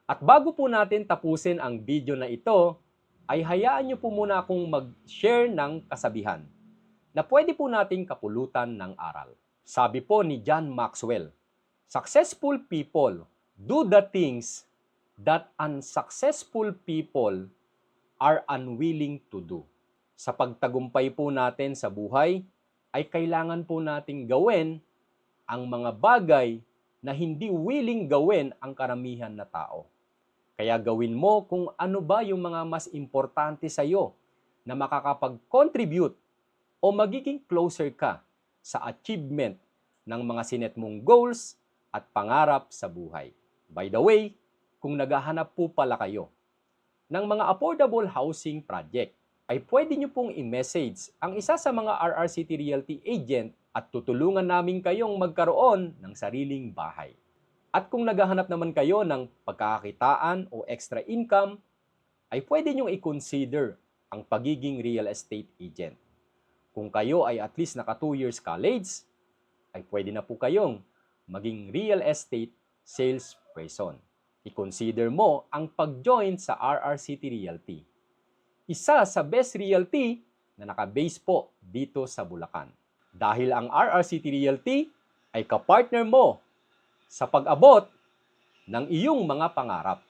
At bago po natin tapusin ang video na ito, ay hayaan niyo po muna akong mag-share ng kasabihan na pwede po nating kapulutan ng aral. Sabi po ni John Maxwell, "Successful people do the things that unsuccessful people are unwilling to do." Sa pagtagumpay po natin sa buhay, ay kailangan po nating gawin ang mga bagay na hindi willing gawin ang karamihan na tao. Kaya gawin mo kung ano ba yung mga mas importante sa iyo na makakapag-contribute o magiging closer ka sa achievement ng mga sinet mong goals at pangarap sa buhay. By the way, kung naghahanap po pala kayo ng mga affordable housing project, ay pwede nyo pong i-message ang isa sa mga RRCT Realty agent at tutulungan namin kayong magkaroon ng sariling bahay. At kung naghahanap naman kayo ng pagkakakitaan o extra income, ay pwede nyong i-consider ang pagiging real estate agent. Kung kayo ay at least naka 2 years college, ay pwede na po kayong maging real estate salesperson. I-consider mo ang pag-join sa RRCT Realty. Isa sa best realty na naka-base po dito sa Bulacan. Dahil ang RRCT Realty ay kapartner mo sa pag-abot ng iyong mga pangarap.